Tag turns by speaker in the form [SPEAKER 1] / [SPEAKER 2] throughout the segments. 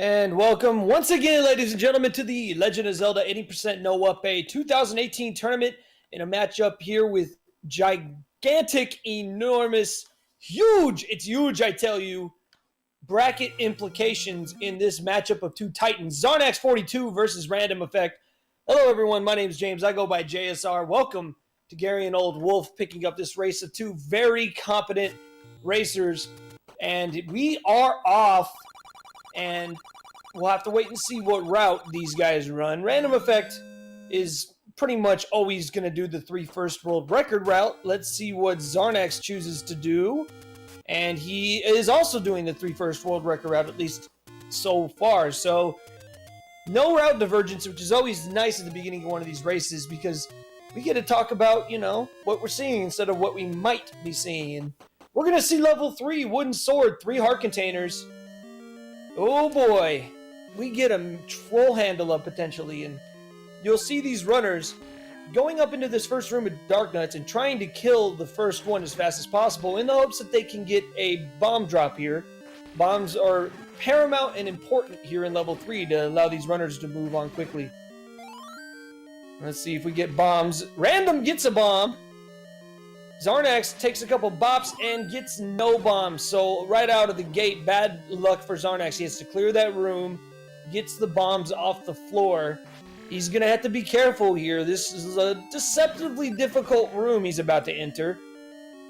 [SPEAKER 1] And welcome once again, ladies and gentlemen, to the Legend of Zelda 80% No Up+A 2018 tournament in a matchup here with gigantic, enormous, huge, it's huge, I tell you, bracket implications in this matchup of two titans, Xarnax42 versus RandomEffekt. Hello, everyone. My name is James. I go by JSR. Welcome to Gary and Old Wolf picking up this race of two very competent racers. And we are off. And we'll have to wait and see what route these guys run. RandomEffekt is pretty much always going to do the 3 first world record route. Let's see what Xarnax chooses to do. And he is also doing the 3 first world record route, at least so far. So, no route divergence, which is always nice at the beginning of one of these races because we get to talk about, what we're seeing instead of what we might be seeing. And we're going to see level 3, wooden sword, 3 heart containers. Oh boy, we get a troll handle up potentially, and you'll see these runners going up into this first room of Dark Nuts and trying to kill the first one as fast as possible in the hopes that they can get a bomb drop here. Bombs are paramount and important here in level 3 to allow these runners to move on quickly. Let's see if we get bombs. Random gets a bomb. Xarnax takes a couple bops and gets no bombs. So right out of the gate, bad luck for Xarnax. He has to clear that room, gets the bombs off the floor. He's going to have to be careful here. This is a deceptively difficult room he's about to enter.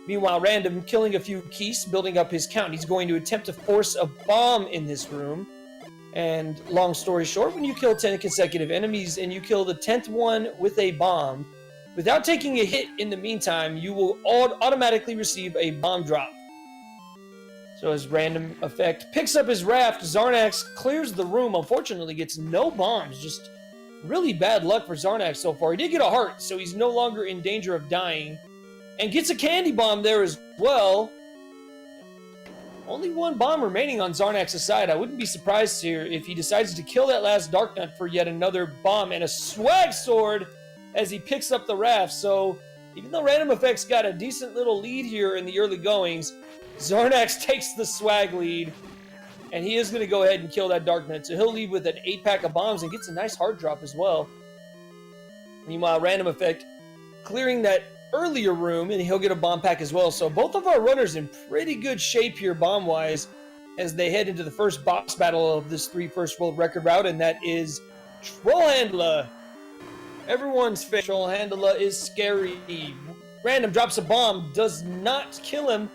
[SPEAKER 1] Meanwhile, Random killing a few keys, building up his count. He's going to attempt to force a bomb in this room. And long story short, when you kill 10 consecutive enemies and you kill the 10th one with a bomb, without taking a hit in the meantime, you will automatically receive a bomb drop. So as RandomEffekt picks up his raft, Xarnax clears the room. Unfortunately, gets no bombs. Just really bad luck for Xarnax so far. He did get a heart, so he's no longer in danger of dying. And gets a candy bomb there as well. Only one bomb remaining on Xarnax's side. I wouldn't be surprised here if he decides to kill that last Dark Nut for yet another bomb and a swag sword as he picks up the raft. So even though RandomEffekt's got a decent little lead here in the early goings, Xarnax takes the swag lead, and he is going to go ahead and kill that Dark Nut. So he'll leave with an 8-pack of bombs and gets a nice hard drop as well. Meanwhile, RandomEffekt clearing that earlier room, and he'll get a bomb pack as well. So both of our runners in pretty good shape here bomb-wise as they head into the first boss battle of this 3 first world record route, and that is Troll Handler. Everyone's favorite Troll Handler is scary. Random drops a bomb, does not kill him.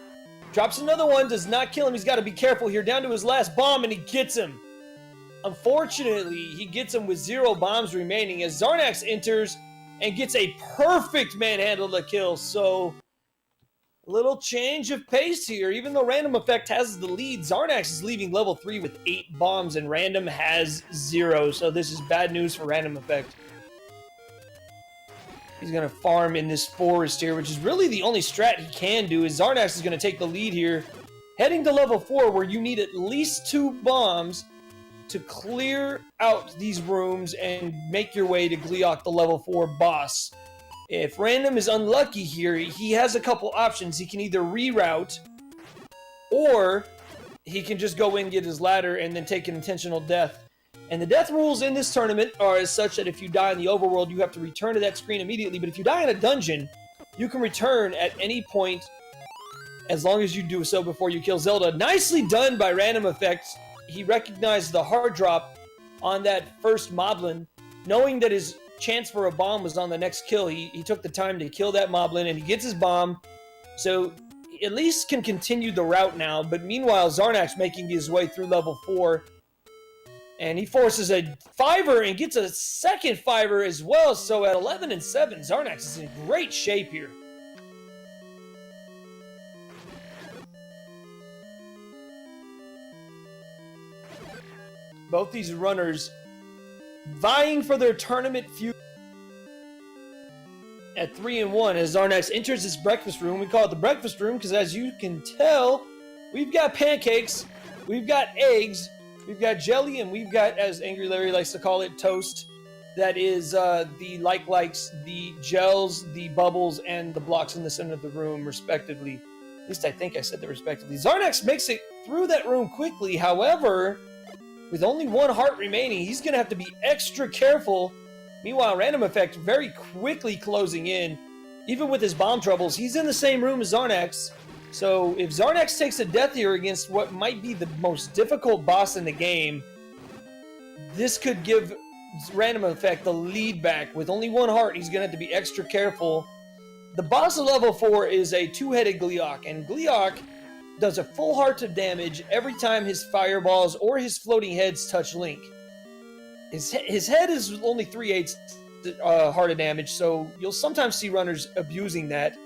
[SPEAKER 1] Drops another one, does not kill him. He's got to be careful here. Down to his last bomb, and he gets him. Unfortunately, he gets him with 0 bombs remaining as Xarnax enters and gets a perfect manhandle kill. So, a little change of pace here. Even though RandomEffekt has the lead, Xarnax is leaving level 3 with 8 bombs, and Random has 0. So this is bad news for RandomEffekt. He's going to farm in this forest here, which is really the only strat he can do. Is Xarnax is going to take the lead here, heading to level 4, where you need at least 2 bombs to clear out these rooms and make your way to Gleeok, the level 4 boss. If Random is unlucky here, he has a couple options. He can either reroute, or he can just go in, get his ladder, and then take an intentional death. And the death rules in this tournament are as such that if you die in the overworld, you have to return to that screen immediately. But if you die in a dungeon, you can return at any point as long as you do so before you kill Zelda. Nicely done by RandomEffekt. He recognized the hard drop on that first Moblin, knowing that his chance for a bomb was on the next kill. He took the time to kill that Moblin, and he gets his bomb. So he at least can continue the route now. But meanwhile, Xarnax making his way through level 4. And he forces a 5-er and gets a second 5-er as well. So at 11 and 7, Xarnax is in great shape here. Both these runners vying for their tournament future at 3 and 1 as Xarnax enters this breakfast room. We call it the breakfast room because, as you can tell, we've got pancakes, we've got eggs, we've got jelly, and we've got, as Angry Larry likes to call it, toast. That is the likes, the gels, the bubbles, and the blocks in the center of the room, respectively. At least I think I said that respectively. Xarnax makes it through that room quickly. However, With only one heart remaining, he's going to have to be extra careful. Meanwhile, RandomEffekt very quickly closing in. Even with his bomb troubles, he's in the same room as Xarnax. So if Xarnax takes a death here against what might be the most difficult boss in the game, this could give RandomEffekt the lead back. With only one heart, he's going to have to be extra careful. The boss of level 4 is a two-headed Gleeok, and Gleeok does a full heart of damage every time his fireballs or his floating heads touch Link. His head is only 3/8 heart of damage, so you'll sometimes see runners abusing that.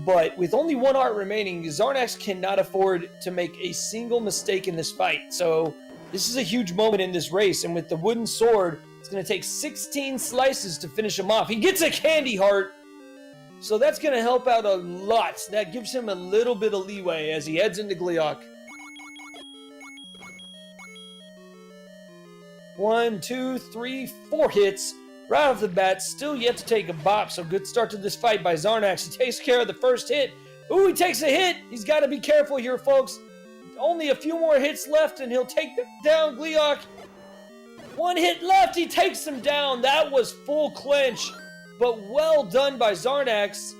[SPEAKER 1] But with only one heart remaining, Xarnax cannot afford to make a single mistake in this fight. So this is a huge moment in this race, and with the wooden sword, it's going to take 16 slices to finish him off. He gets a candy heart, so that's going to help out a lot. That gives him a little bit of leeway as he heads into Gleeok. 1, 2, 3, 4 hits right off the bat. Still yet to take a bop, so good start to this fight by Xarnax. He takes care of the first hit. Ooh, he takes a hit. He's got to be careful here, folks. Only a few more hits left, and he'll take down Gleeok. One hit left. He takes him down. That was full clinch, but well done by Xarnax.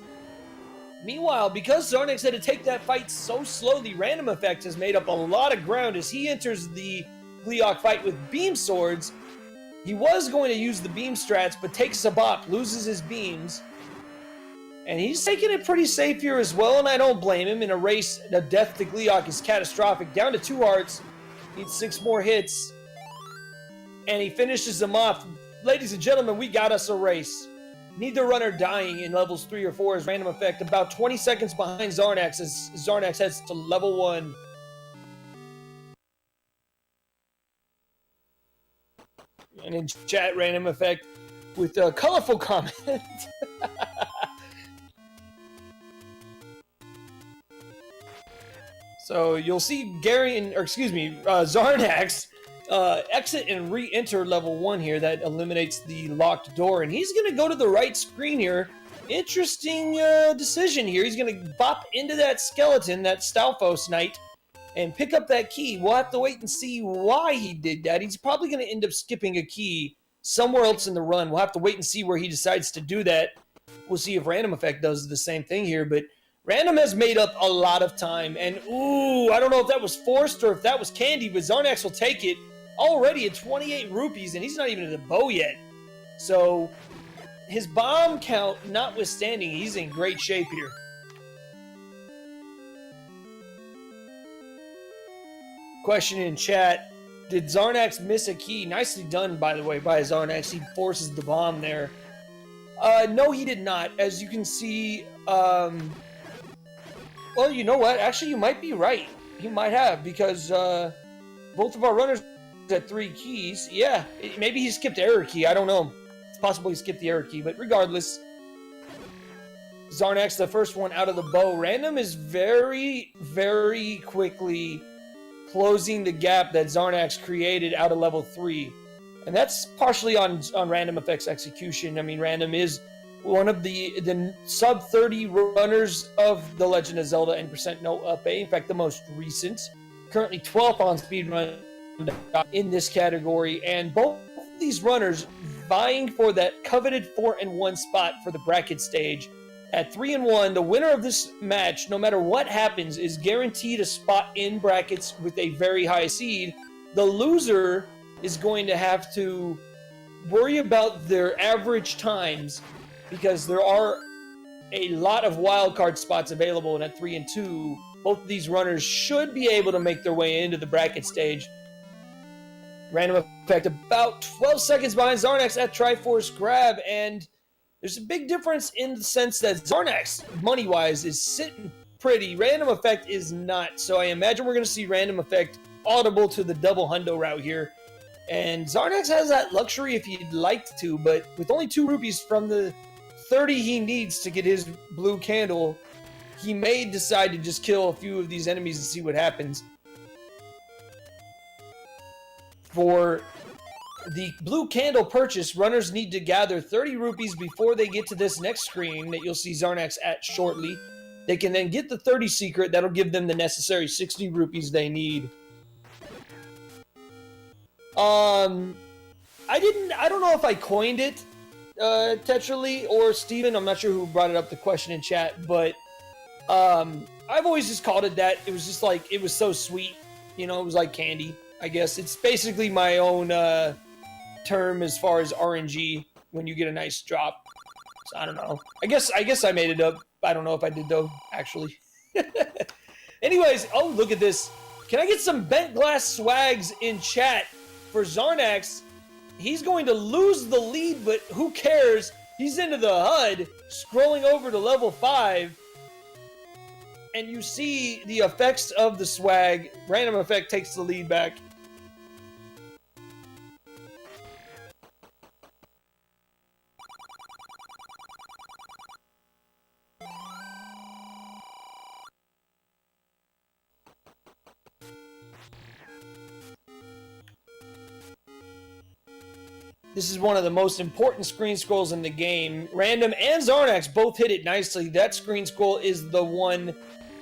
[SPEAKER 1] Meanwhile, because Xarnax had to take that fight so slowly, RandomEffekt has made up a lot of ground as he enters the Gleeok fight with beam swords. He was going to use the beam strats, but takes a bop, loses his beams. And he's taking it pretty safe here as well, and I don't blame him. In a race, the death to Gleeok is catastrophic. Down to 2 hearts, needs 6 more hits, and he finishes him off. Ladies and gentlemen, we got us a race. Neither runner dying in levels 3 or 4 is RandomEffekt. About 20 seconds behind Xarnax as Xarnax heads to level 1. And in chat, RandomEffekt with a colorful comment. So you'll see Xarnax exit and re-enter level 1 here. That eliminates the locked door, and he's going to go to the right screen here. Interesting decision here. He's going to bop into that skeleton, that Stalfos Knight, and pick up that key. We'll have to wait and see why he did that. He's probably going to end up skipping a key somewhere else in the run. We'll have to wait and see where he decides to do that. We'll see if RandomEffekt does the same thing here, but Random has made up a lot of time, and ooh, I don't know if that was forced or if that was candy, but Xarnax will take it. Already at 28 rupees, and he's not even at the bow yet. So his bomb count notwithstanding, he's in great shape here. Question in chat, did Xarnax miss a key? Nicely done, by the way, by Xarnax. He forces the bomb there. No, he did not. As you can see, well, you know what? Actually, you might be right. He might have, because both of our runners at 3 keys. Yeah, maybe he skipped error key. I don't know. It's possible he skipped the error key, but regardless, Xarnax, the first one out of the bow. Random is very, very quickly closing the gap that Xarnax created out of level 3. And that's partially on RandomEffekt's execution. I mean, Random is one of the sub-30 runners of The Legend of Zelda and % no Up+A. In fact, the most recent. Currently 12th on speedrun in this category. And both of these runners vying for that coveted 4-1 spot for the bracket stage. At 3-1, the winner of this match, no matter what happens, is guaranteed a spot in brackets with a very high seed. The loser is going to have to worry about their average times because there are a lot of wildcard spots available, and at 3 and 2, both of these runners should be able to make their way into the bracket stage. RandomEffekt about 12 seconds behind Xarnax at Triforce Grab, and there's a big difference in the sense that Xarnax, money-wise, is sitting pretty. RandomEffekt is not, so I imagine we're going to see RandomEffekt audible to the double hundo route here. And Xarnax has that luxury if he'd like to, but with only 2 rupees from the 30 he needs to get his blue candle, he may decide to just kill a few of these enemies and see what happens. For the blue candle purchase, runners need to gather 30 rupees before they get to this next screen that you'll see Xarnax at shortly. They can then get the 30 secret. That'll give them the necessary 60 rupees they need. I don't know if I coined it, Tetrally or Steven. I'm not sure who brought it up, the question in chat, but I've always just called it that. It was just like, it was so sweet. You know, it was like candy, I guess. It's basically my own term as far as RNG when you get a nice drop. So I don't know. I guess I made it up. I don't know if I did though, actually. Anyways, oh, look at this. Can I get some bent glass swags in chat for Xarnax? He's going to lose the lead, but who cares? He's into the HUD, scrolling over to level 5. And you see the effects of the swag. RandomEffekt takes the lead back. This is one of the most important screen scrolls in the game. Random and Xarnax both hit it nicely. That screen scroll is the one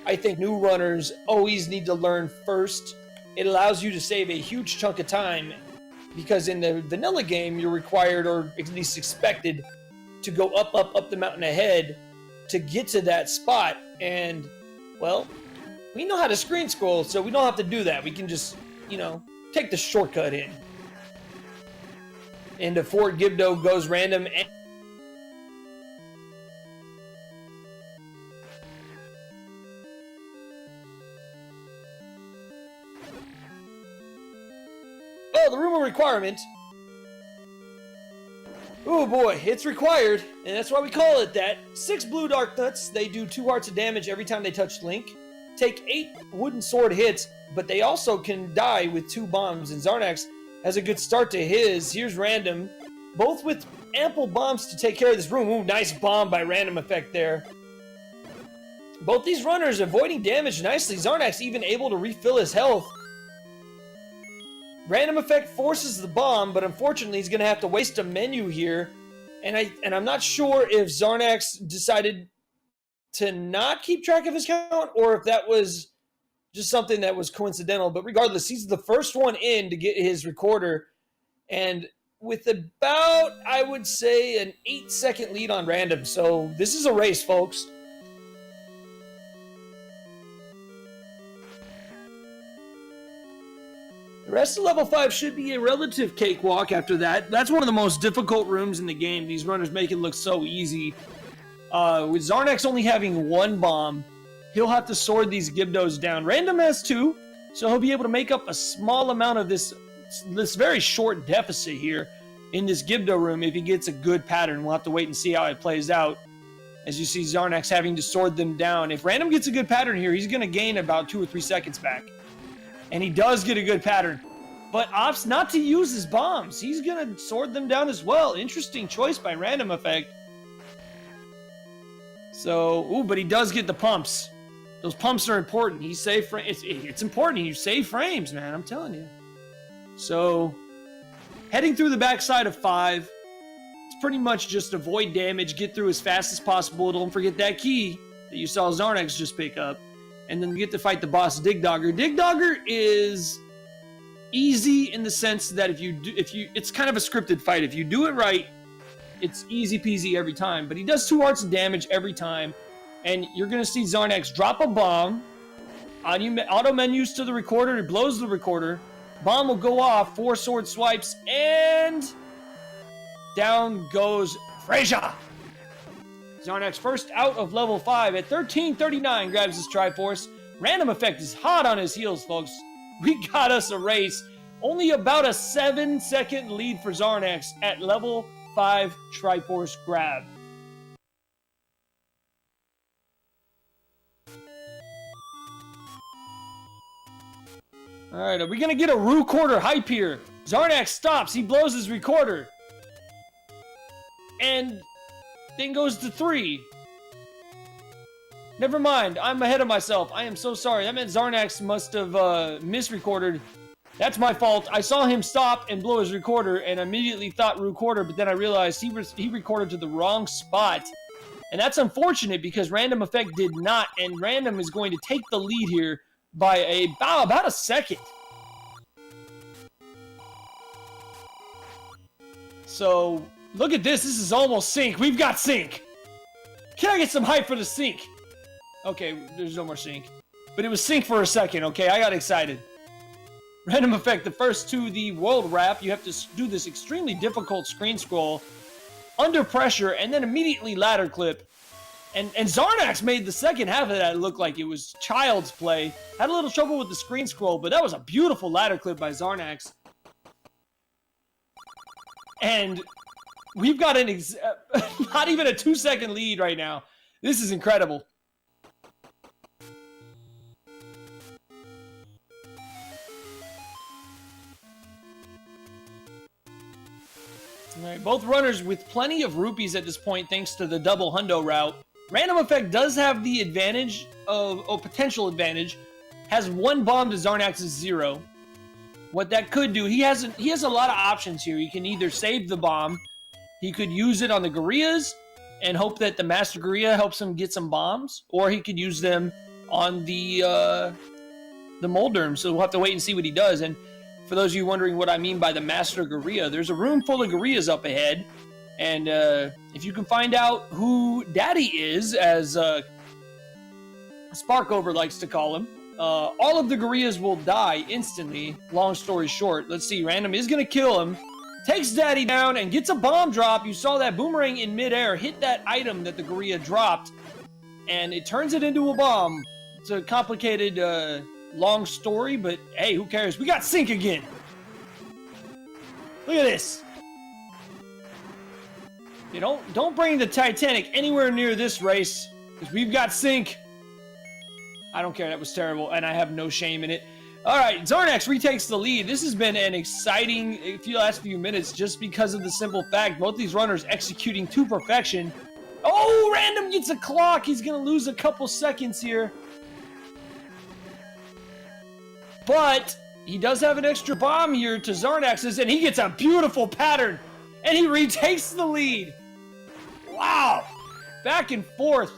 [SPEAKER 1] I think new runners always need to learn first. It allows you to save a huge chunk of time because in the vanilla game, you're required, or at least expected, to go up the mountain ahead to get to that spot. And, well, we know how to screen scroll, so we don't have to do that. We can just, you know, take the shortcut in. Into Fort Gibdo goes Random. Oh, the room of requirement. Oh boy, it's required, and that's why we call it that. 6 blue dark nuts. They do 2 hearts of damage every time they touch Link. Take 8 wooden sword hits, but they also can die with 2 bombs, and Xarnax has a good start to his. Here's Random, both with ample bombs to take care of this room. Ooh, nice bomb by RandomEffekt there. Both these runners avoiding damage nicely. Xarnax even able to refill his health. RandomEffekt forces the bomb, but unfortunately he's going to have to waste a menu here. And I'm not sure if Xarnax decided to not keep track of his count or if that was just something that was coincidental. But regardless, he's the first one in to get his recorder. And with about, I would say, an 8-second lead on Random. So this is a race, folks. The rest of level 5 should be a relative cakewalk after that. That's one of the most difficult rooms in the game. These runners make it look so easy. With Xarnax only having 1 bomb, he'll have to sword these Gibdos down. Random has 2, so he'll be able to make up a small amount of this very short deficit here in this Gibdo room if he gets a good pattern. We'll have to wait and see how it plays out. As you see Xarnax having to sword them down. If Random gets a good pattern here, he's going to gain about 2 or 3 seconds back. And he does get a good pattern. But opts not to use his bombs. He's going to sword them down as well. Interesting choice by RandomEffekt. So, ooh, but he does get the pumps. Those pumps are important. He save frames. It's important. You save frames, man. I'm telling you. So, heading through the backside of 5. It's pretty much just avoid damage, get through as fast as possible. Don't forget that key that you saw Xarnax just pick up. And then you get to fight the boss, Digdogger. Digdogger is easy in the sense that it's kind of a scripted fight. If you do it right, it's easy peasy every time. But he does 2 hearts of damage every time. And you're going to see Xarnax drop a bomb. Auto menus to the recorder. He blows the recorder. Bomb will go off. 4 sword swipes. And down goes Frazier. Xarnax first out of level 5 at 13:39 grabs his Triforce. RandomEffekt is hot on his heels, folks. We got us a race. Only about a 7-second lead for Xarnax at level 5 Triforce grab. Alright, are we going to get a recorder hype here? Xarnax stops. He blows his recorder. And thing goes to 3. Never mind. I'm ahead of myself. I am so sorry. That meant Xarnax must have misrecorded. That's my fault. I saw him stop and blow his recorder and immediately thought recorder, but then I realized he recorded to the wrong spot. And that's unfortunate because RandomEffekt did not, and Random is going to take the lead here by about a second. So, look at this. This is almost sync. We've got sync. Can I get some hype for the sync? Okay, there's no more sync. But it was sync for a second, okay? I got excited. RandomEffekt, the first to the world wrap. You have to do this extremely difficult screen scroll under pressure and then immediately ladder clip. And Xarnax made the second half of that look like it was child's play. Had a little trouble with the screen scroll, but that was a beautiful ladder clip by Xarnax. And we've got an not even a 2-second lead right now. This is incredible. All right, both runners with plenty of rupees at this point thanks to the double hundo route. RandomEffekt does have the advantage of, potential advantage, has one bomb to Xarnax's 0. What that could do, he has a lot of options here. He can either save the bomb, he could use it on the Gorillas and hope that the Master Gorilla helps him get some bombs, or he could use them on the Molderm. So we'll have to wait and see what he does. And for those of you wondering what I mean by the Master Gorilla, there's a room full of gorillas up ahead. And if you can find out who Daddy is, as Sparkover likes to call him, all of the gorillas will die instantly. Long story short, let's see. Random is going to kill him, takes Daddy down, and gets a bomb drop. You saw that boomerang in midair hit that item that the gorilla dropped, and it turns it into a bomb. It's a complicated, long story, but hey, who cares? We got sync again. Look at this. You don't bring the Titanic anywhere near this race, because we've got sync. I don't care, that was terrible, and I have no shame in it. All right, Xarnax retakes the lead. This has been an exciting last few minutes just because of the simple fact both these runners executing to perfection. Oh, Random gets a clock. He's going to lose a couple seconds here. But he does have an extra bomb here to Xarnax's, and he gets a beautiful pattern, and he retakes the lead. Wow. Back and forth.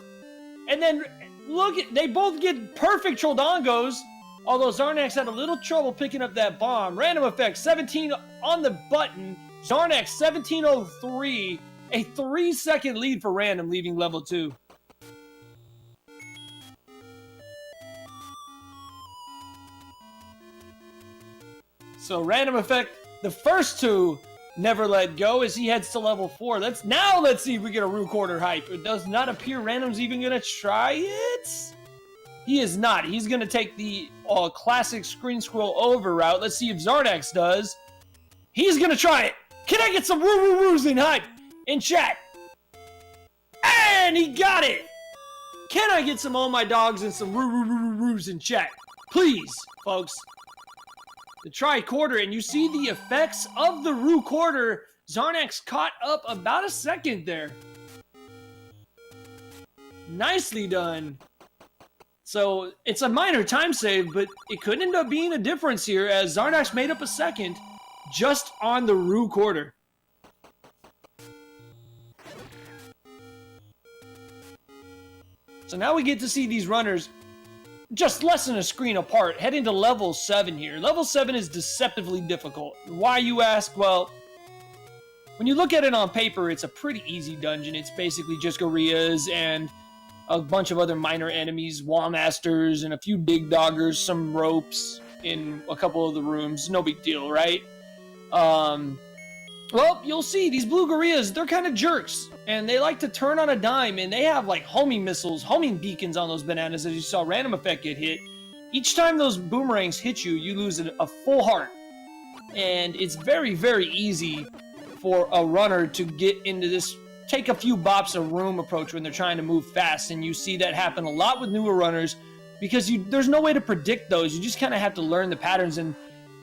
[SPEAKER 1] And then, look, they both get perfect Troldongos, although Xarnax had a little trouble picking up that bomb. RandomEffekt, 17 on the button. Xarnax, 17:03. A 3-second lead for Random, leaving level 2. So RandomEffekt, the first two, never let go as he heads to level 4. Let's see if we get a Rue Quarter hype. It does not appear Random's even going to try it. He is not. He's going to take the classic screen scroll over route. Let's see if Xarnax does. He's going to try it. Can I get some Roo-Roo-Roos in hype in chat? And he got it. Can I get some Oh My Dogs and some Roo-Roo-Roos in chat? Please, folks. The tri-quarter, and you see the effects of the Rue Quarter. Xarnax caught up about a second there. Nicely done. So it's a minor time save, but it could end up being a difference here as Xarnax made up a second just on the Rue Quarter. So now we get to see these runners just less than a screen apart, heading to level 7 here. Level 7 is deceptively difficult. Why, you ask? Well, when you look at it on paper, it's a pretty easy dungeon. It's basically just gorillas and a bunch of other minor enemies, Wallmasters, and a few dig doggers, some ropes in a couple of the rooms. No big deal, right? Well, you'll see, these blue gorillas, they're kind of jerks, and they like to turn on a dime, and they have like homing missiles, homing beacons on those bananas, as you saw RandomEffekt get hit. Each time those boomerangs hit you, you lose a full heart, and it's very, very easy for a runner to get into this take a few bops a room approach when they're trying to move fast, and you see that happen a lot with newer runners because there's no way to predict those. You just kind of have to learn the patterns. And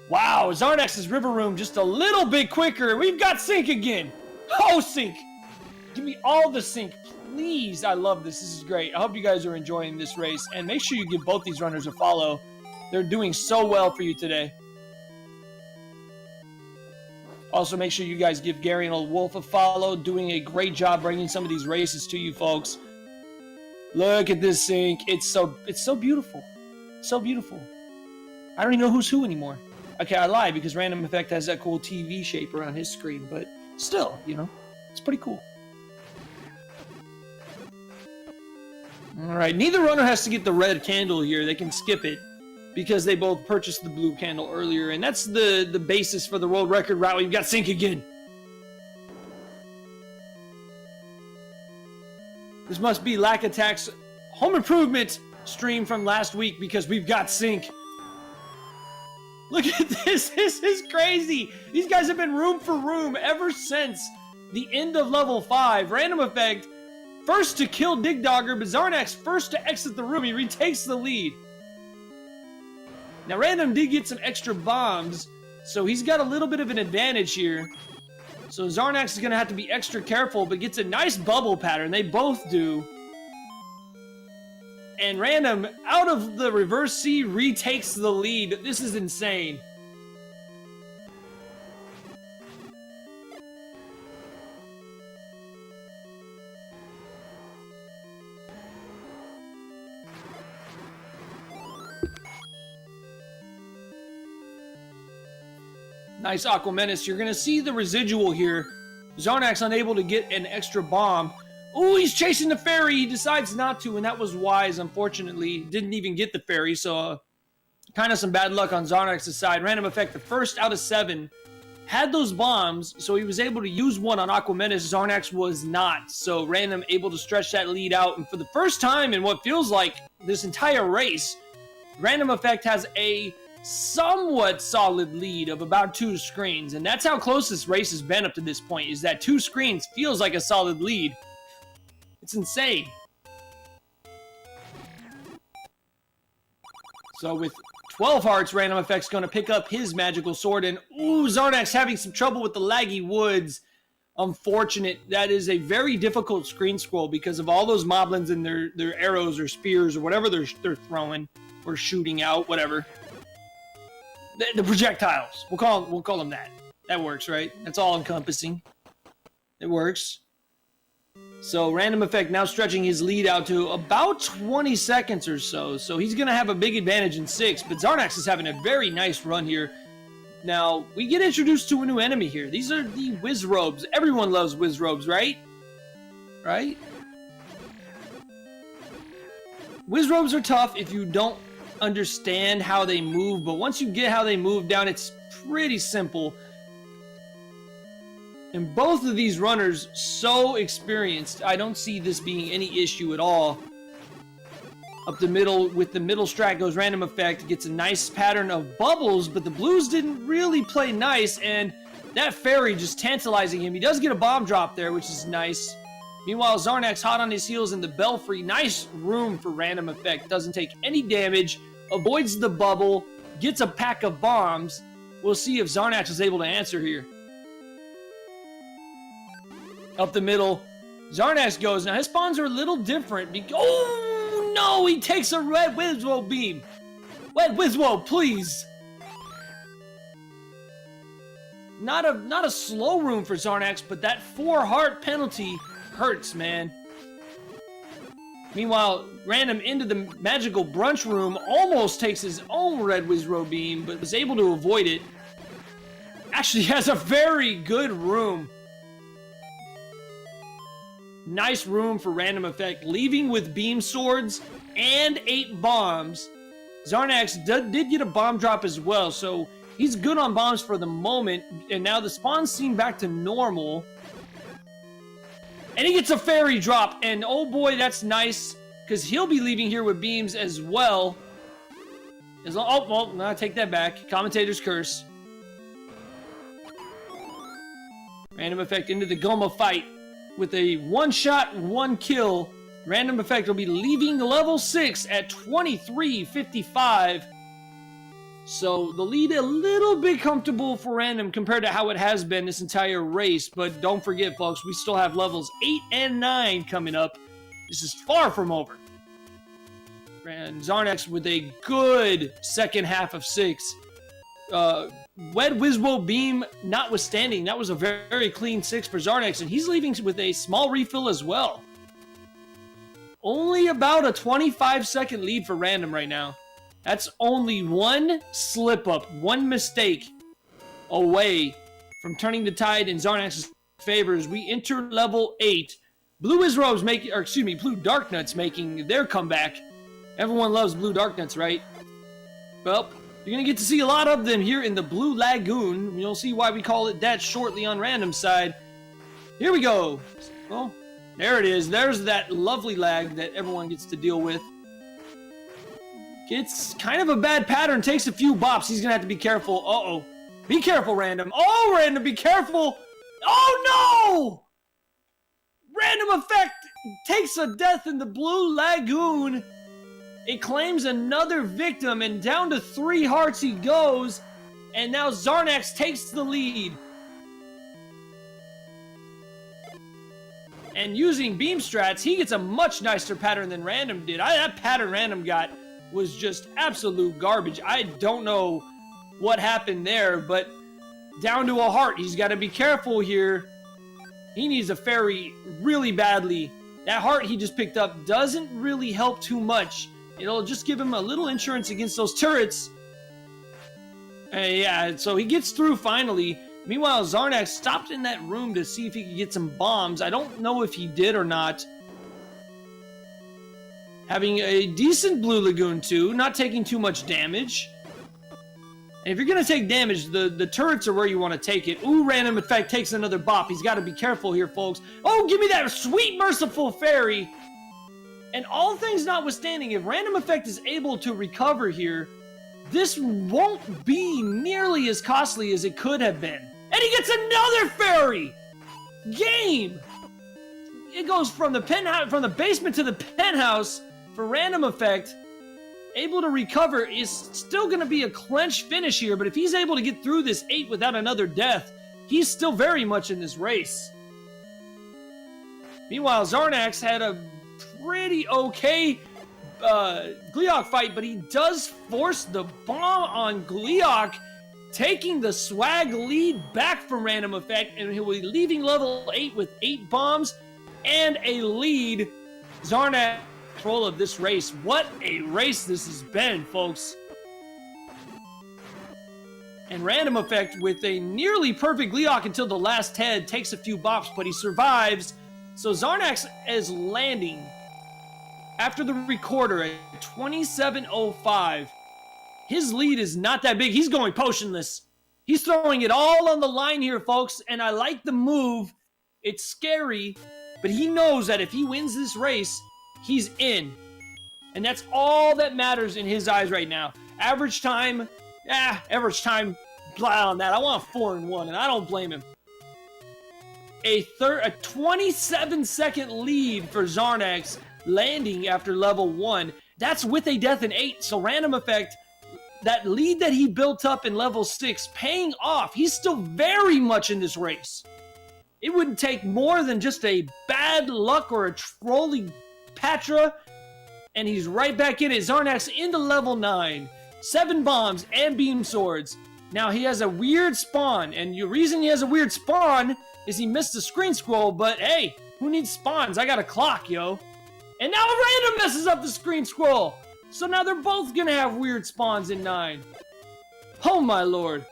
[SPEAKER 1] wow, Xarnax's river room just a little bit quicker. We've got sync again. Oh, sync. Give me all the sync, please. I love this. This is great. I hope you guys are enjoying this race, and make sure you give both these runners a follow. They're doing so well for you today. Also, make sure you guys give Gary and Old Wolf a follow. Doing a great job bringing some of these races to you folks. Look at this sync. It's so beautiful. So beautiful. I don't even know who's who anymore. Okay, I lied because RandomEffekt has that cool TV shape around his screen, but still, you know, it's pretty cool. All right, neither runner has to get the red candle here. They can skip it because they both purchased the blue candle earlier, and that's the basis for the world record route. We've got sync again. This must be Lack Attack's home improvement stream from last week because we've got sync. Look at this. This is crazy. These guys have been room for room ever since the end of level 5. RandomEffekt first to kill Dig Dogger, but Xarnax first to exit the room. He retakes the lead. Now Random did get some extra bombs, so he's got a little bit of an advantage here. So Xarnax is going to have to be extra careful, but gets a nice bubble pattern. They both do. And Random, out of the reverse C, retakes the lead. This is insane. Nice Aqua Menace. You're going to see the residual here. Xarnax unable to get an extra bomb. Ooh, he's chasing the fairy. He decides not to, and that was wise, unfortunately. Didn't even get the fairy, so kind of some bad luck on Xarnax's side. RandomEffekt, the first out of 7, had those bombs, so he was able to use one on Aqua Menace. Xarnax was not, so Random able to stretch that lead out. And for the first time in what feels like this entire race, RandomEffekt has a somewhat solid lead of about 2 screens, and that's how close this race has been up to this point, is that 2 screens feels like a solid lead. It's insane. So with 12 hearts, RandomEffekt's going to pick up his magical sword, and ooh, Xarnax having some trouble with the laggy woods. Unfortunate. That is a very difficult screen scroll because of all those moblins and their arrows or spears or whatever they're throwing or shooting out, whatever. The projectiles. We'll call them that. That works, right? That's all encompassing. It works. So RandomEffekt now stretching his lead out to about 20 seconds or so. So he's going to have a big advantage in 6. But Xarnax is having a very nice run here. Now, we get introduced to a new enemy here. These are the Wizrobes. Everyone loves Wizrobes, right? Right? Wizrobes are tough if you don't understand how they move, but once you get how they move down, it's pretty simple. And both of these runners so experienced, I don't see this being any issue at all. Up the middle, with the middle strat goes RandomEffekt, gets a nice pattern of bubbles, but the blues didn't really play nice, and that fairy just tantalizing him. He does get a bomb drop there, which is nice. Meanwhile, Xarnax hot on his heels in the belfry. Nice room for RandomEffekt. Doesn't take any damage, avoids the bubble, gets a pack of bombs. We'll see if Xarnax is able to answer here. Up the middle, Xarnax goes. Now his spawns are a little different. Oh no, he takes a red Wizwo beam. Red Wizwo, please. Not a slow room for Xarnax, but that 4 heart penalty hurts, man. Meanwhile, Random into the magical brunch room almost takes his own red Wizro beam, but was able to avoid it. Actually has a very good room. Nice room for RandomEffekt, leaving with beam swords and 8 bombs. Xarnax did get a bomb drop as well, so he's good on bombs for the moment, and now the spawns seem back to normal. And he gets a fairy drop, and oh boy, that's nice, because he'll be leaving here with beams as well. Oh, well, no, I take that back. Commentator's curse. RandomEffekt into the Goma fight with a 1-shot, 1-kill. RandomEffekt will be leaving level 6 at 23:55. So the lead a little bit comfortable for Random compared to how it has been this entire race. But don't forget, folks, we still have levels 8 and 9 coming up. This is far from over. And Xarnax with a good second half of 6. Wed Wizwo Beam notwithstanding, that was a very, very clean 6 for Xarnax, and he's leaving with a small refill as well. Only about a 25-second lead for Random right now. That's only one slip-up, one mistake away from turning the tide in Xarnax's favors. We enter level 8. Blue Isrobes making, or excuse me, Blue Darknuts making their comeback. Everyone loves Blue Darknuts, right? Well, you're going to get to see a lot of them here in the Blue Lagoon. You'll see why we call it that shortly on Random side. Here we go. Well, there it is. There's that lovely lag that everyone gets to deal with. It's kind of a bad pattern. Takes a few bops. He's going to have to be careful. Uh-oh. Be careful, Random. Oh, Random, be careful. Oh, no! RandomEffekt takes a death in the Blue Lagoon. It claims another victim, and down to 3 hearts he goes. And now Xarnax takes the lead. And using beam strats, he gets a much nicer pattern than Random did. That pattern Random got was just absolute garbage. I don't know what happened there, but down to a heart. He's got to be careful here. He needs a fairy really badly. That heart he just picked up doesn't really help too much. It'll just give him a little insurance against those turrets. Yeah, so he gets through finally. Meanwhile, Xarnax stopped in that room to see if he could get some bombs. I don't know if he did or not. Having a decent Blue Lagoon too, not taking too much damage. And if you're going to take damage, the turrets are where you want to take it. Ooh, RandomEffekt takes another bop. He's got to be careful here, folks. Oh, give me that sweet, merciful fairy. And all things notwithstanding, if RandomEffekt is able to recover here, this won't be nearly as costly as it could have been. And he gets another fairy! Game! It goes from the penthouse, from the basement to the penthouse for RandomEffekt. Able to recover is still going to be a clench finish here, but if he's able to get through this 8 without another death, he's still very much in this race. Meanwhile, Xarnax had a pretty okay Gleeok fight, but he does force the bomb on Gleeok, taking the swag lead back from RandomEffekt, and he'll be leaving level 8 with 8 bombs and a lead. Xarnax control of this race. What a race this has been, folks. And RandomEffekt with a nearly perfect Gleeok until the last head takes a few bops, but he survives. So Xarnax is landing after the recorder at 27:05. His lead is not that big. He's going potionless. He's throwing it all on the line here, folks, and I like the move. It's scary, but he knows that if he wins this race, he's in. And that's all that matters in his eyes right now. Average time, blah on that. I want a 4-1, and I don't blame him. A 27-second lead for Xarnax, landing after level 1. That's with a death in 8, so RandomEffekt, that lead that he built up in level 6, paying off. He's still very much in this race. It wouldn't take more than just a bad luck or a trolling Patra, and he's right back in it. Xarnax into level 9. 7 bombs and beam swords. Now he has a weird spawn, and the reason he has a weird spawn is he missed the screen scroll, but hey, who needs spawns? I got a clock, yo. And now Random messes up the screen scroll. So now they're both gonna have weird spawns in 9. Oh my lord.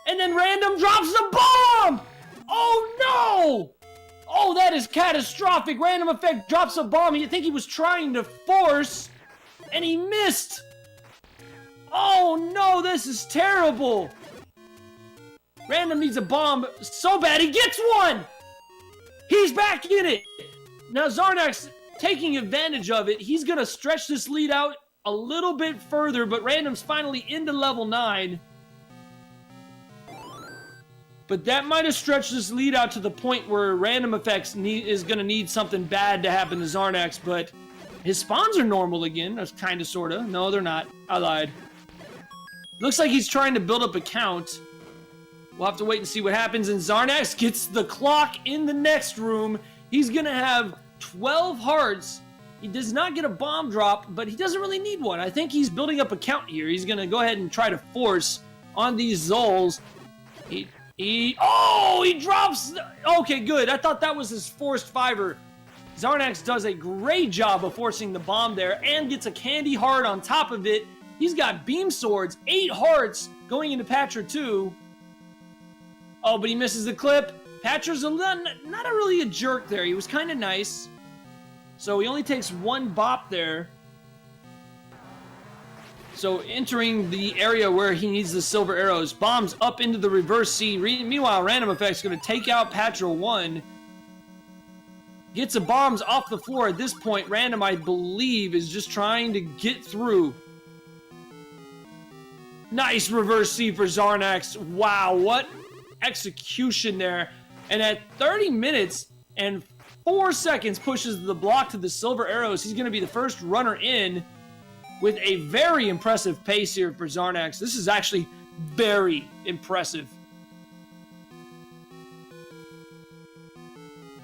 [SPEAKER 1] And then Random drops the bomb! Oh no! Oh, that is catastrophic. RandomEffekt drops a bomb. You think he was trying to force, and he missed. Oh no, this is terrible. Random needs a bomb so bad he gets one. He's back in it. Now Xarnax taking advantage of it. He's going to stretch this lead out a little bit further, but Random's finally into level 9. But that might have stretched this lead out to the point where RandomEffekt is going to need something bad to happen to Xarnax, but his spawns are normal again. That's kind of, sort of. No, they're not. I lied. Looks like he's trying to build up a count. We'll have to wait and see what happens, and Xarnax gets the clock in the next room. He's going to have 12 hearts. He does not get a bomb drop, but he doesn't really need one. I think he's building up a count here. He's going to go ahead and try to force on these Zols. He drops. Okay, good. I thought that was his forced fiver. Xarnax does a great job of forcing the bomb there and gets a candy heart on top of it. He's got beam swords, 8 hearts going into Patra 2. Oh, but he misses the clip. Patra's not really a jerk there. He was kind of nice. So he only takes one bop there. So entering the area where he needs the silver arrows. Bombs up into the reverse C. Meanwhile, RandomEffekt's going to take out Patra 1. Gets the bombs off the floor. At this point, Random, I believe, is just trying to get through. Nice reverse C for Xarnax. Wow, what execution there. And at 30 minutes and 4 seconds pushes the block to the silver arrows. He's going to be the first runner in with a very impressive pace here for Xarnax. This is actually very impressive.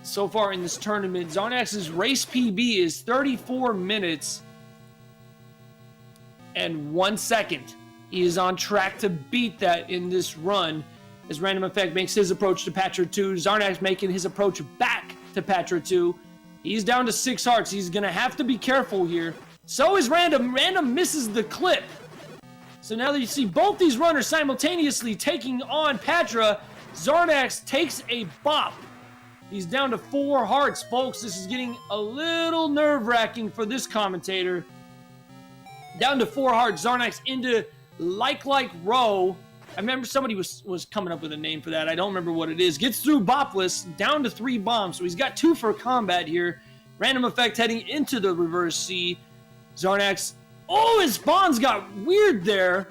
[SPEAKER 1] So far in this tournament, Xarnax's race PB is 34 minutes and 1 second. He is on track to beat that in this run as RandomEffekt makes his approach to Patra 2. Xarnax making his approach back to Patra 2. He's down to 6 hearts. He's going to have to be careful here. So is Random. Random misses the clip. So now that you see both these runners simultaneously taking on Patra, Xarnax takes a bop. He's down to 4 hearts, folks. This is getting a little nerve-wracking for this commentator. Down to 4 hearts. Xarnax into like row. I remember somebody was coming up with a name for that. I don't remember what it is. Gets through bopless, down to 3 bombs. So he's got 2 for combat here. RandomEffekt heading into the reverse C. Xarnax. Oh, his spawns got weird there.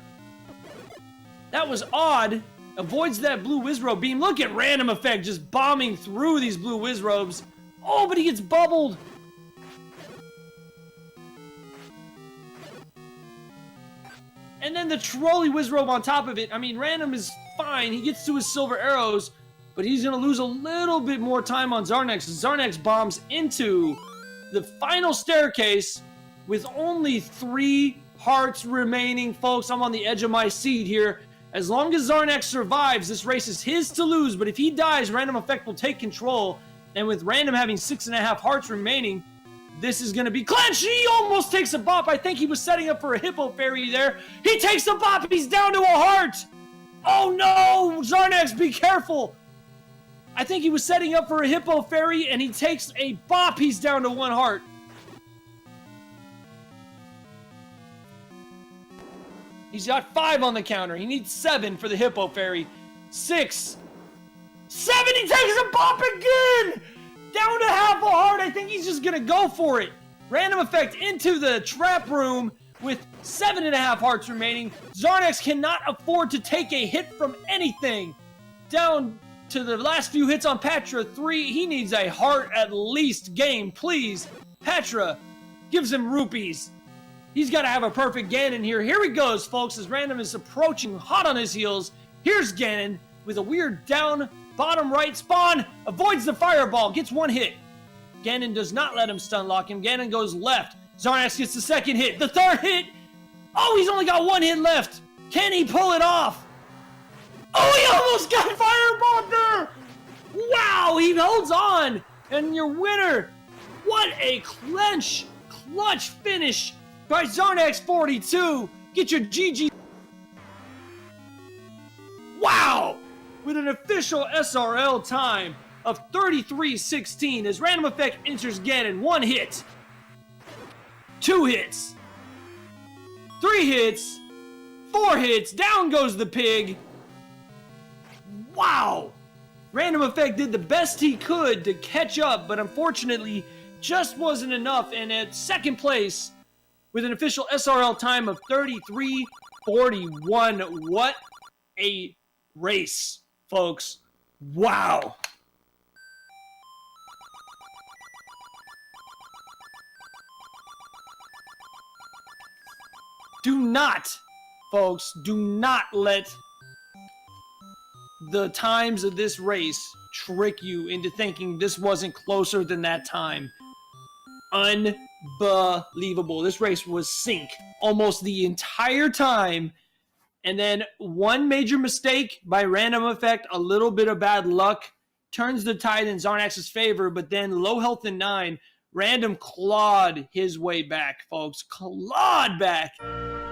[SPEAKER 1] That was odd. Avoids that blue Wizrobe beam. Look at RandomEffekt just bombing through these blue Wizrobes. Oh, but he gets bubbled. And then the trolley Wizrobe on top of it. I mean, Random is fine. He gets to his silver arrows, but he's going to lose a little bit more time on Xarnax. Xarnax bombs into the final staircase with only 3 hearts remaining. Folks, I'm on the edge of my seat here. As long as Xarnax survives, this race is his to lose, but if he dies, RandomEffekt will take control. And with Random having 6.5 hearts remaining, this is going to be clutch. He almost takes a bop. I think he was setting up for a Hippo Fairy there. He takes a bop. He's down to a heart. Oh no, Xarnax, be careful. I think he was setting up for a Hippo Fairy, and he takes a bop. He's down to 1 heart. He's got 5 on the counter. He needs 7 for the Hippo Fairy. 6. 7, he takes a bop again! Down to half a heart. I think he's just gonna go for it. RandomEffekt into the trap room with 7.5 hearts remaining. Xarnax cannot afford to take a hit from anything. Down to the last few hits on Patra 3. He needs a heart at least. Game, please. Patra gives him rupees. He's got to have a perfect Ganon here. Here he goes, folks, as Random is approaching hot on his heels. Here's Ganon with a weird down, bottom right spawn. Avoids the fireball. Gets 1 hit. Ganon does not let him stun lock him. Ganon goes left. Xarnax gets the 2nd hit. The 3rd hit. Oh, he's only got 1 hit left. Can he pull it off? Oh, he almost got fireballed there. Wow, he holds on. And your winner. What a clutch finish by Xarnax42. Get your GG. Wow! With an official SRL time of 33:16 as RandomEffekt enters Ganon. 1 hit. 2 hits. 3 hits. 4 hits. Down goes the pig. Wow! RandomEffekt did the best he could to catch up, but unfortunately just wasn't enough. And at 2nd place, with an official SRL time of 33:41. What a race, folks. Wow. Do not, folks, do not let the times of this race trick you into thinking this wasn't closer than that time. Unbelievable. This race was sync almost the entire time. And then 1 major mistake by RandomEffekt, a little bit of bad luck, turns the tide in Xarnax's favor. But then low health in 9, Random clawed his way back, folks. Clawed back.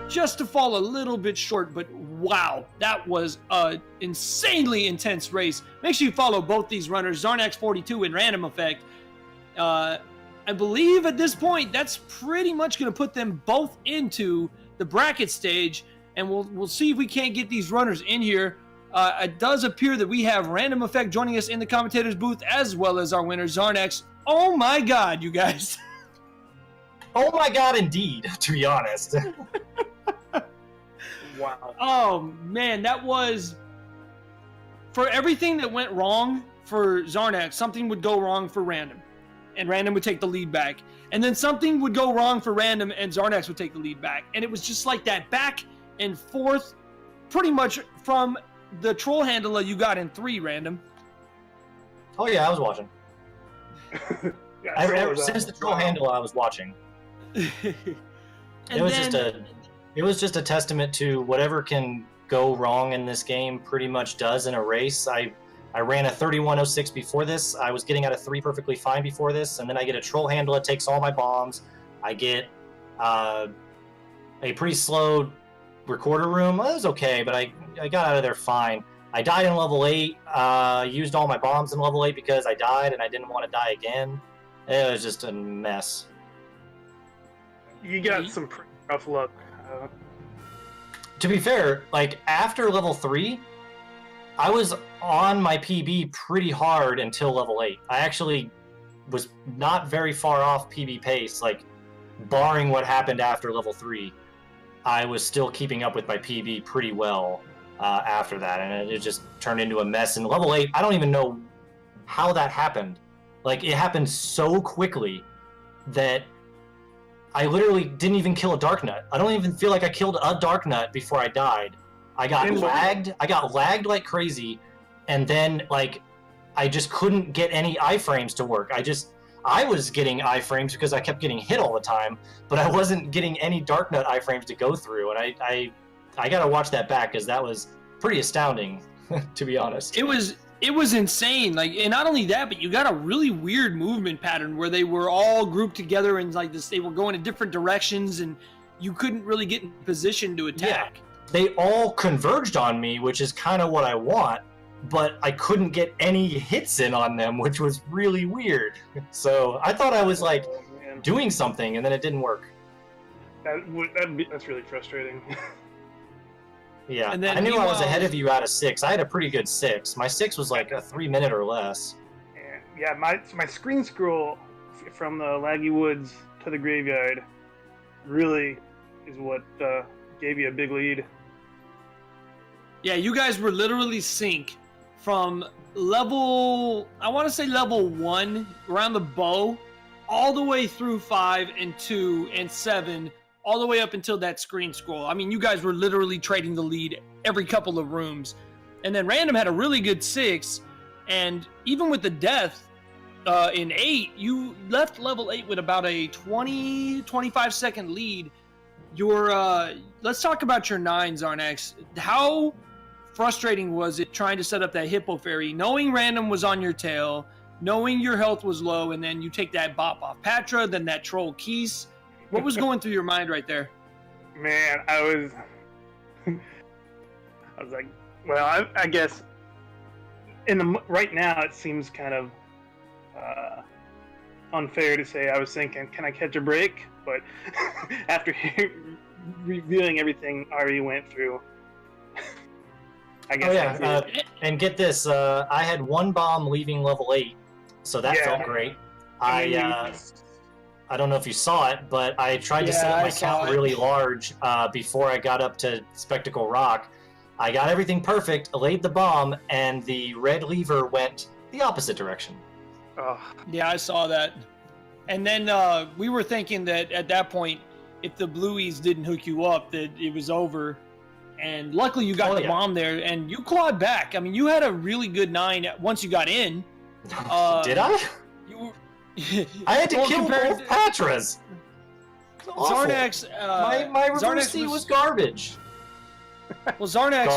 [SPEAKER 1] just to fall a little bit short, but wow, that was an insanely intense race. Make sure you follow both these runners, Xarnax42 and RandomEffekt. I believe at this point, that's pretty much going to put them both into the bracket stage, and we'll see if we can't get these runners in here. It does appear that we have RandomEffekt joining us in the commentator's booth, as well as our winner, Xarnax. Oh my god, you guys.
[SPEAKER 2] Oh my god, indeed, to be honest.
[SPEAKER 3] Wow.
[SPEAKER 1] Oh man, that was... For everything that went wrong for Xarnax, something would go wrong for Random. And Random would take the lead back. And then something would go wrong for Random, and Xarnax would take the lead back. And it was just like that back and forth, pretty much from the troll handler you got in 3, Random.
[SPEAKER 2] Oh yeah, I was watching.
[SPEAKER 3] Yeah,
[SPEAKER 2] Since the troll handle, I was watching. It was just a testament to whatever can go wrong in this game pretty much does in a race. I ran a 31.06 before this. I was getting out of 3 perfectly fine before this, and then I get a troll handle that takes all my bombs. I get a pretty slow recorder room. Well, it was okay, but I got out of there fine. I died in level 8, used all my bombs in level 8 because I died and I didn't want to die again. It was just a mess.
[SPEAKER 3] You got some pretty rough luck.
[SPEAKER 2] To be fair, like after level 3, I was on my PB pretty hard until level 8. I actually was not very far off PB pace, like barring what happened after level 3. I was still keeping up with my PB pretty well after that, and it just turned into a mess. In level 8, I don't even know how that happened. Like, it happened so quickly that I literally didn't even kill a Dark Nut. I don't even feel like I killed a Dark Nut before I died. I got lagged. I got lagged like crazy, and then like I just couldn't get any iframes to work. I was getting iframes because I kept getting hit all the time, but I wasn't getting any Dark Nut iframes to go through. And I gotta watch that back because that was pretty astounding, to be honest.
[SPEAKER 1] It was insane. Like, and not only that, but you got a really weird movement pattern where they were all grouped together and like this, they were going in different directions, and you couldn't really get in position to attack.
[SPEAKER 2] Yeah. They all converged on me, which is kind of what I want, but I couldn't get any hits in on them, which was really weird. So I thought I was like doing something, and then it didn't work.
[SPEAKER 3] That's really frustrating.
[SPEAKER 2] Yeah, and then I knew I was ahead of you out of 6. I had a pretty good 6. My 6 was like a 3-minute or less.
[SPEAKER 3] Yeah, my screen scroll from the Laggy Woods to the graveyard really is what gave you a big lead.
[SPEAKER 1] Yeah, you guys were literally sync from level, I want to say level 1, around the bow, all the way through 5 and 2 and 7, all the way up until that screen scroll. I mean, you guys were literally trading the lead every couple of rooms. And then Random had a really good 6, and even with the death in 8, you left level 8 with about a 20-25 second lead. Let's talk about your 9, Xarnax. How frustrating was it trying to set up that Hippo Fairy, knowing Random was on your tail, knowing your health was low, and then you take that bop off Patra, then that troll Keese? What was going through your mind right there?
[SPEAKER 3] Man, I was like, well, I guess right now it seems kind of unfair to say I was thinking, can I catch a break? But after reviewing everything Ari went through, I guess.
[SPEAKER 2] And get this, I had 1 bomb leaving level 8, so that felt great. I don't know if you saw it, but I tried to set my count really large before I got up to Spectacle Rock. I got everything perfect, laid the bomb, and the red lever went the opposite direction.
[SPEAKER 3] Oh.
[SPEAKER 1] Yeah, I saw that. And then we were thinking that at that point, if the blueies didn't hook you up, that it was over. And luckily you got the bomb there, and you clawed back. I mean, you had a really good 9 once you got in.
[SPEAKER 2] Did I? I had to kill both Patras.
[SPEAKER 1] Xarnax,
[SPEAKER 2] my reverse C was garbage.
[SPEAKER 1] Well, Xarnax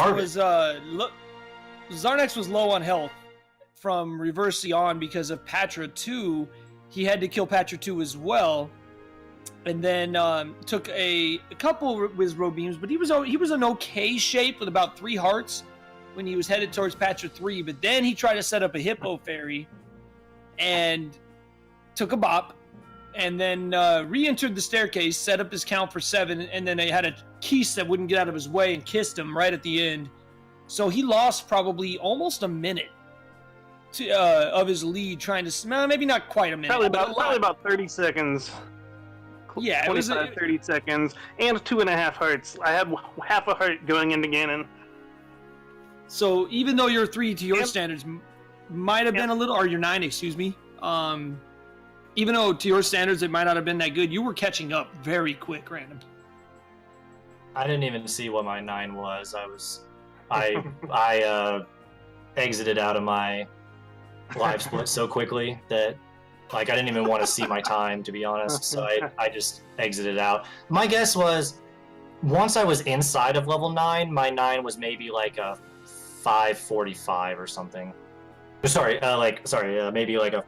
[SPEAKER 1] was low on health from reverse C on because of Patra 2. He had to kill Patra 2 as well. and then took a couple Wizro beams, but he was in okay shape with about 3 hearts when he was headed towards Patcher 3. But then he tried to set up a Hippo Fairy and took a bop, and then re-entered the staircase, set up his count for 7, and then they had a Keese that wouldn't get out of his way and kissed him right at the end. So he lost probably almost a minute of his lead trying to, maybe not quite a minute.
[SPEAKER 3] Probably about 30 seconds.
[SPEAKER 1] Yeah,
[SPEAKER 3] 30 seconds, and 2.5 hearts. I had half a heart going into Ganon.
[SPEAKER 1] So even though your 3 to your standards might have been a little, or your 9, excuse me, even though to your standards it might not have been that good, you were catching up very quick, Random.
[SPEAKER 2] I didn't even see what my 9 was. I exited out of my live split so quickly that I didn't even want to see my time, to be honest. So I just exited out. My guess was once I was inside of level 9, my 9 was maybe like a 5:45 or something. Maybe like a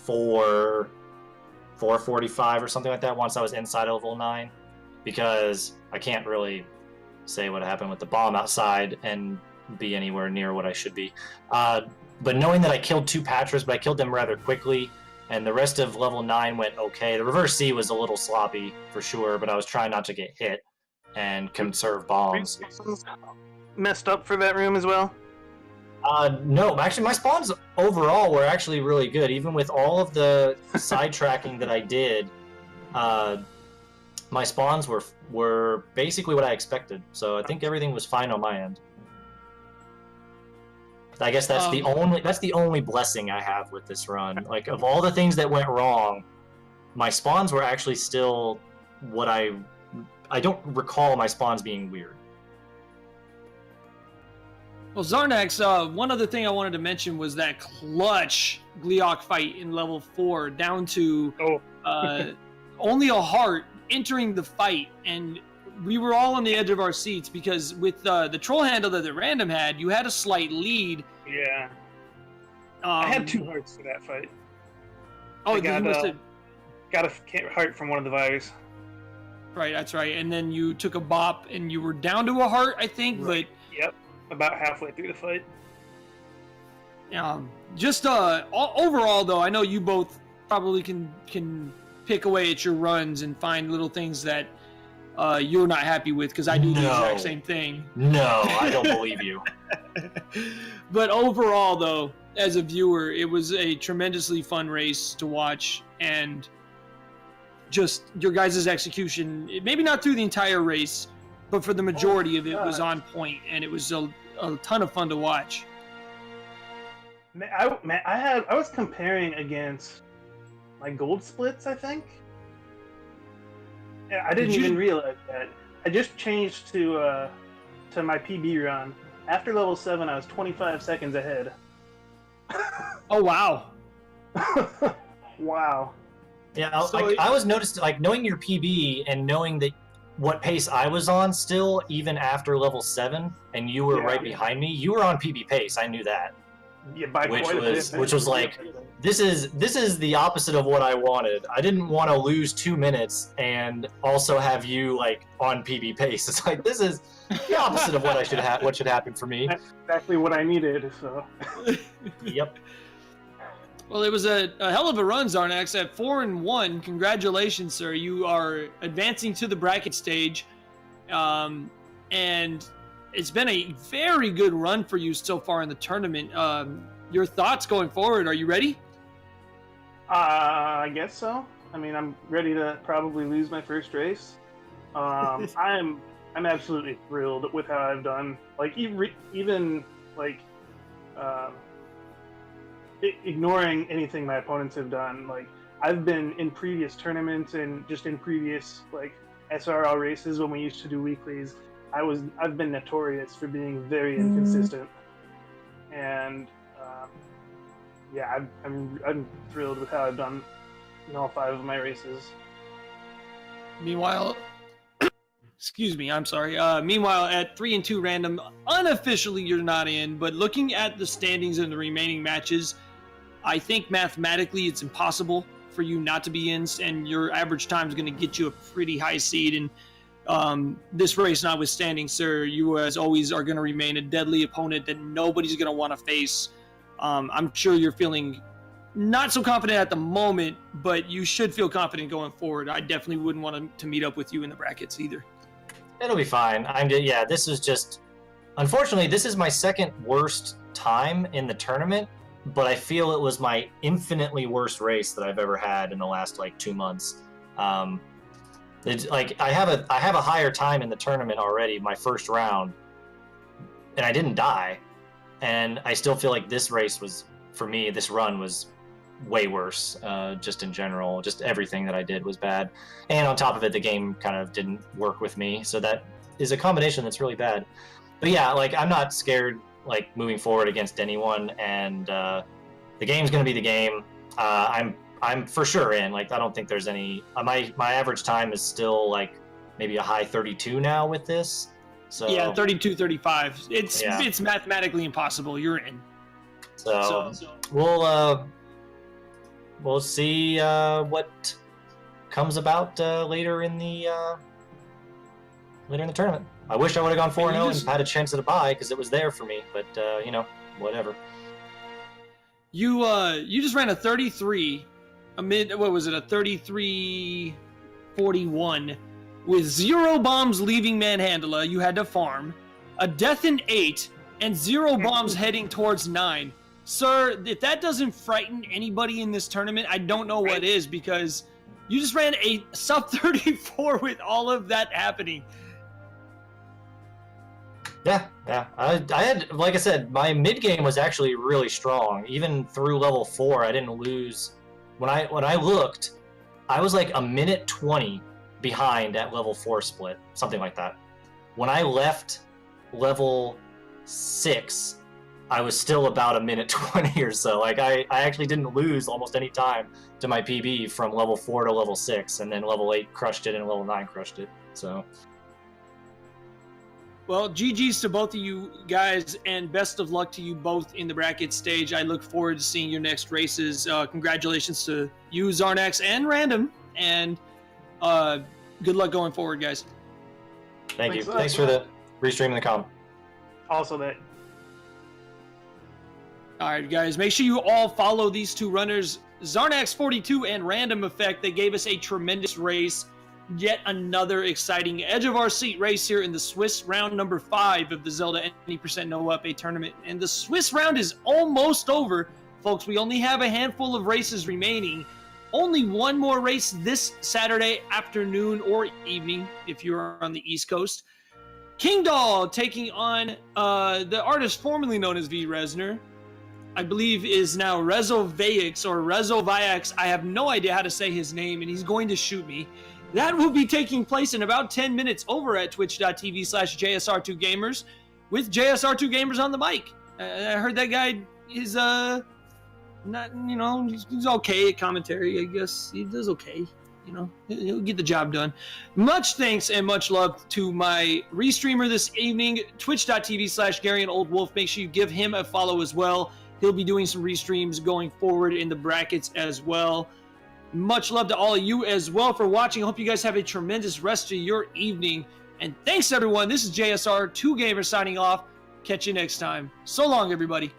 [SPEAKER 2] 4:45 or something like that once I was inside of level 9, because I can't really say what happened with the bomb outside and be anywhere near what I should be. But knowing that I killed 2 Patras, but I killed them rather quickly, and the rest of level 9 went okay. The reverse C was a little sloppy for sure, but I was trying not to get hit and conserve bombs.
[SPEAKER 3] Messed up for that room as well?
[SPEAKER 2] No, actually my spawns overall were actually really good. Even with all of the sidetracking that I did, my spawns were basically what I expected. So I think everything was fine on my end. I guess that's the only blessing I have with this run. Like, of all the things that went wrong, my spawns were actually still what I don't recall my spawns being weird.
[SPEAKER 1] Well, Xarnax, one other thing I wanted to mention was that clutch Gleeok fight in level 4 down to only a heart entering the fight, and we were all on the edge of our seats because with the troll handle that the Random had, you had a slight lead.
[SPEAKER 3] Yeah. I had 2 hearts for that fight.
[SPEAKER 1] Oh,
[SPEAKER 3] got a heart from one of the virus.
[SPEAKER 1] Right, that's right. And then you took a bop and you were down to a heart, I think.
[SPEAKER 3] Right. But yep, about halfway through the fight.
[SPEAKER 1] Overall, though, I know you both probably can pick away at your runs and find little things that you're not happy with, because I do the exact same thing.
[SPEAKER 2] No, I don't believe you.
[SPEAKER 1] But overall, though, as a viewer, it was a tremendously fun race to watch, and just your guys' execution, maybe not through the entire race, but for the majority of it was on point, and it was a ton of fun to watch.
[SPEAKER 3] I was comparing against my gold splits, I think. Yeah, I didn't even realize that. I just changed to my PB run. After level 7, I was 25 seconds ahead.
[SPEAKER 1] Oh, wow.
[SPEAKER 3] Wow.
[SPEAKER 2] Yeah, I was noticed, knowing your PB and knowing that what pace I was on still, even after level 7, and you were right behind me, you were on PB pace. I knew that.
[SPEAKER 3] Yeah, by
[SPEAKER 2] which was like, this is the opposite of what I wanted. I didn't want to lose 2 minutes and also have you on PB pace. It's like, this is the opposite of what should happen for me.
[SPEAKER 3] That's exactly what I needed. So.
[SPEAKER 2] Yep.
[SPEAKER 1] Well, it was a hell of a run, Xarnax. At 4-1, congratulations, sir. You are advancing to the bracket stage, and it's been a very good run for you so far in the tournament. Your thoughts going forward? Are you ready?
[SPEAKER 3] I guess so. I mean, I'm ready to probably lose my first race. I'm absolutely thrilled with how I've done. Even ignoring anything my opponents have done. I've been in previous tournaments and just in previous SRL races when we used to do weeklies. I've been notorious for being very inconsistent, and I'm thrilled with how I've done in all 5 of my races.
[SPEAKER 1] Meanwhile, excuse me, I'm sorry. Meanwhile, at 3-2 Random, unofficially you're not in, but looking at the standings in the remaining matches, I think mathematically it's impossible for you not to be in, and your average time is going to get you a pretty high seed. And this race notwithstanding, sir, you as always are going to remain a deadly opponent that nobody's going to want to face. I'm sure you're feeling not so confident at the moment, but you should feel confident going forward. I definitely wouldn't want to meet up with you in the brackets either.
[SPEAKER 2] It'll be fine. This is just, unfortunately, this is my second worst time in the tournament, but I feel it was my infinitely worst race that I've ever had in the last 2 months. It's like I have a higher time in the tournament already, my first round, and I didn't die, and I still feel like this race was, for me, this run was way worse. Just in general, just everything that I did was bad, and on top of it, the game kind of didn't work with me. So that is a combination that's really bad. But yeah, I'm not scared moving forward against anyone, and the game's gonna be the game. I'm for sure in. I don't think there's any. My average time is still maybe a high 32 now with this. So
[SPEAKER 1] yeah, 32, 35. It's mathematically impossible. You're in.
[SPEAKER 2] So we'll see what comes about later in the tournament. I wish I would have gone 4-0 and had a chance at a bye because it was there for me, but whatever.
[SPEAKER 1] You just ran a 33, a 33-41 with 0 bombs leaving Manhandla. You had to farm a death in 8 and 0 bombs heading towards 9. Sir, if that doesn't frighten anybody in this tournament, I don't know what is, because you just ran a sub 34 with all of that happening.
[SPEAKER 2] Yeah. I had, like I said, my mid game was actually really strong. Even through level 4, I didn't lose. When I looked, I was a minute 20 behind at level 4 split, something like that. When I left level 6, I was still about a minute 20 or so. I actually didn't lose almost any time to my PB from level 4 to level 6, and then level 8 crushed it and level 9 crushed it. So.
[SPEAKER 1] Well, GG's to both of you guys, and best of luck to you both in the bracket stage. I look forward to seeing your next races. Congratulations to you, Xarnax, and Random, and good luck going forward, guys.
[SPEAKER 2] Thank you. Thanks for the restreaming the com.
[SPEAKER 3] Also that.
[SPEAKER 1] All right, guys, make sure you all follow these two runners, Xarnax42 and RandomEffekt. They gave us a tremendous race. Yet another exciting edge of our seat race here in the Swiss round number 5 of the Zelda 80% No Up A tournament. And the Swiss round is almost over. Folks, we only have a handful of races remaining. Only one more race this Saturday afternoon or evening if you're on the East Coast. King Doll taking on the artist formerly known as V. Resner. I believe is now Rezo Vaix or Rezo Vaix. I have no idea how to say his name, and he's going to shoot me. That will be taking place in about 10 minutes over at twitch.tv/JSR2Gamers with JSR2Gamers on the mic. I heard that guy is, not, he's okay at commentary, I guess. He does okay. He'll get the job done. Much thanks and much love to my restreamer this evening, twitch.tv/GaryAndOldWolf. Make sure you give him a follow as well. He'll be doing some restreams going forward in the brackets as well. Much love to all of you as well for watching. I hope you guys have a tremendous rest of your evening. And thanks, everyone. This is JSR2Gamers signing off. Catch you next time. So long, everybody.